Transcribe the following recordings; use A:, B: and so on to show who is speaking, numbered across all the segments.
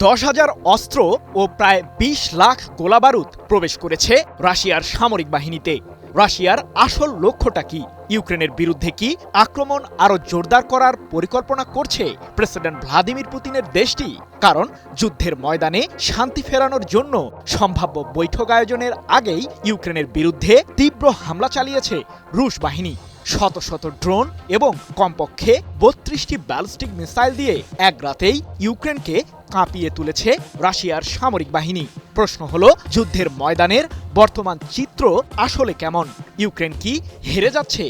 A: 10,000 অস্ত্র ও প্রায় 20 লাখ গোলাবারুদ প্রবেশ করেছে রাশিয়ার সামরিক বাহিনীতে। রাশিয়ার আসল লক্ষ্যটা কি? ইউক্রেনের বিরুদ্ধে কি আক্রমণ আরও জোরদার করার পরিকল্পনা করছে প্রেসিডেন্ট ভ্লাদিমির পুতিনের দেশটি? কারণ যুদ্ধের ময়দানে শান্তি ফেরানোর জন্য সম্ভাব্য বৈঠক আয়োজনের আগেই ইউক্রেনের বিরুদ্ধে তীব্র হামলা চালিয়েছে রুশ বাহিনী। শত শত ড্রোন এবং কমপক্ষে 32টি ব্যালিস্টিক মিসাইল দিয়ে এক রাতেই ইউক্রেনকে কাঁপিয়ে তুলেছে রাশিয়ার সামরিক বাহিনী। প্রশ্ন হলো, যুদ্ধের ময়দানের বর্তমান চিত্র আসলে কেমন? ইউক্রেন কি হেরে যাচ্ছে?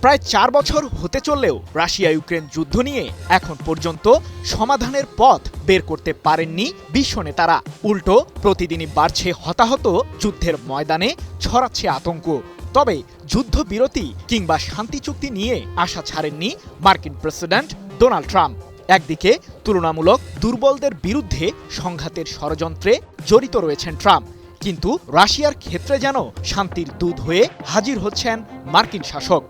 A: প্রায় 4 বছর হতে চললেও রাশিয়া ইউক্রেন যুদ্ধ নিয়ে এখন পর্যন্ত সমাধানের পথ বের করতে পারেননি বিশ্ব নেতারা। উল্টো প্রতিদিনই বাড়ছে হতাহত, যুদ্ধের ময়দানে ছড়াচ্ছে আতঙ্ক। তবে যুদ্ধবিরতি কিংবা শান্তি চুক্তি নিয়ে আশা ছাড়েননি মার্কিন প্রেসিডেন্ট ডোনাল্ড ট্রাম্প। একদিকে তুলনামূলক দুর্বলদের বিরুদ্ধে সংঘাতের ষড়যন্ত্রে জড়িত রয়েছেন ট্রাম্প, কিন্তু রাশিয়ার ক্ষেত্রে যেন শান্তির দূত হয়ে হাজির হচ্ছেন মার্কিন শাসক।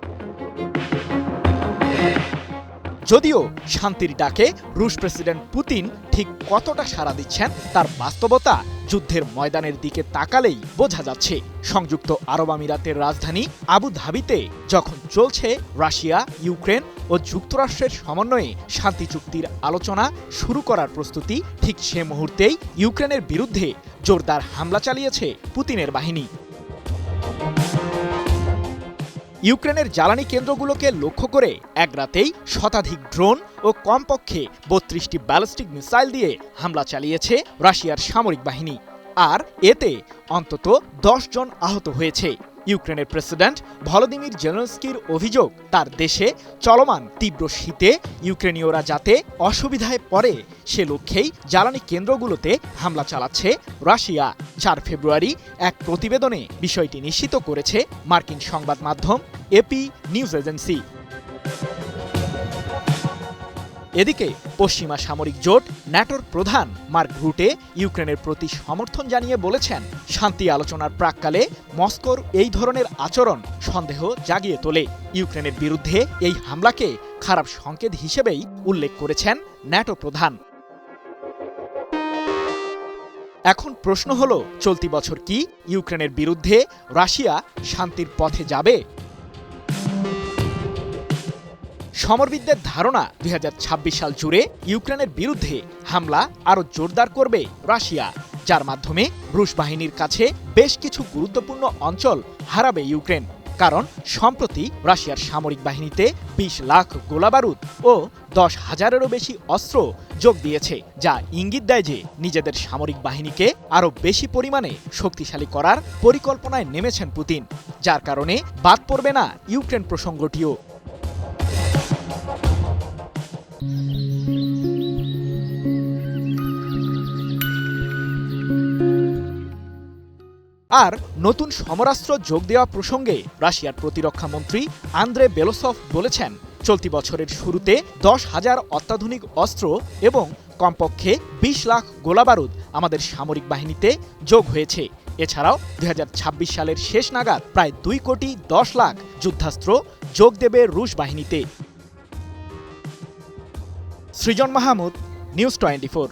A: যদিও শান্তির ডাকে রুশ প্রেসিডেন্ট পুতিন ঠিক কতটা সাড়া দিচ্ছেন তার বাস্তবতা যুদ্ধের ময়দানের দিকে তাকালেই বোঝা যাচ্ছে। সংযুক্ত আরব আমিরাতের রাজধানী আবু ধাবিতে যখন চলছে রাশিয়া, ইউক্রেন ও যুক্তরাষ্ট্রের সমন্বয়ে শান্তি চুক্তির আলোচনা শুরু করার প্রস্তুতি, ঠিক সে মুহূর্তেই ইউক্রেনের বিরুদ্ধে জোরদার হামলা চালিয়েছে পুতিনের বাহিনী। ইউক্রেনের জ্বালানি কেন্দ্রগুলোকে লক্ষ্য করে এক রাতেই শতাধিক ড্রোন ও কমপক্ষে 32টি ব্যালিস্টিক মিসাইল দিয়ে হামলা চালিয়েছে রাশিয়ার সামরিক বাহিনী। আর এতে অন্তত 10 জন আহত হয়েছে। ইউক্রেনের প্রেসিডেন্ট ভলোদিমির জেলেনস্কির অভিযোগ, তার দেশে চলমান তীব্র শীতে ইউক্রেনীয়রা যাতে অসুবিধায় পড়ে সে লক্ষ্যেই জ্বালানি কেন্দ্রগুলোতে হামলা চালাচ্ছে রাশিয়া। 4 ফেব্রুয়ারি এক প্রতিবেদনে বিষয়টি নিশ্চিত করেছে মার্কিন সংবাদ মাধ্যম এপি নিউজ এজেন্সি। এদিকে পশ্চিমা সামরিক জোট ন্যাটোর প্রধান মার্ক রুটে ইউক্রেনের প্রতি সমর্থন জানিয়ে বলেছেন, শান্তি আলোচনার প্রাক্কালে মস্কোর এই ধরনের আচরণ সন্দেহ জাগিয়ে তোলে। ইউক্রেনের বিরুদ্ধে এই হামলাকে খারাপ সংকেত হিসেবেই উল্লেখ করেছেন ন্যাটো প্রধান। এখন প্রশ্ন হলো, চলতি বছর কি ইউক্রেনের বিরুদ্ধে রাশিয়া শান্তির পথে যাবে? সমরবিদদের ধারণা 2026 সাল জুড়ে ইউক্রেনের বিরুদ্ধে হামলা আরও জোরদার করবে রাশিয়া, যার মাধ্যমে রুশ বাহিনীর কাছে বেশ কিছু গুরুত্বপূর্ণ অঞ্চল হারাবে ইউক্রেন। কারণ সম্প্রতি রাশিয়ার সামরিক বাহিনীতে 20 লাখ গোলাবারুদ ও 10,000-এরও বেশি অস্ত্র যোগ দিয়েছে, যা ইঙ্গিত দেয় যে নিজেদের সামরিক বাহিনীকে আরও বেশি পরিমাণে শক্তিশালী করার পরিকল্পনায় নেমেছেন পুতিন, যার কারণে বাদ পড়বে না ইউক্রেন প্রসঙ্গটিও। আর নতুন সমরাস্ত্র যোগ দেওয়া প্রসঙ্গে রাশিয়ার প্রতিরক্ষা মন্ত্রী আন্দ্রে বেলোসভ বলেছেন, চলতি বছরের শুরুতে 10,000 অত্যাধুনিক অস্ত্র এবং কমপক্ষে 20 লাখ গোলাবারুদ আমাদের সামরিক বাহিনীতে যোগ হয়েছে। এছাড়াও 2026 সালের শেষ নাগাদ প্রায় 2,10,00,000 যুদ্ধাস্ত্র যোগ দেবে রুশ বাহিনীতে। সৃজন মাহমুদ, নিউজ 24।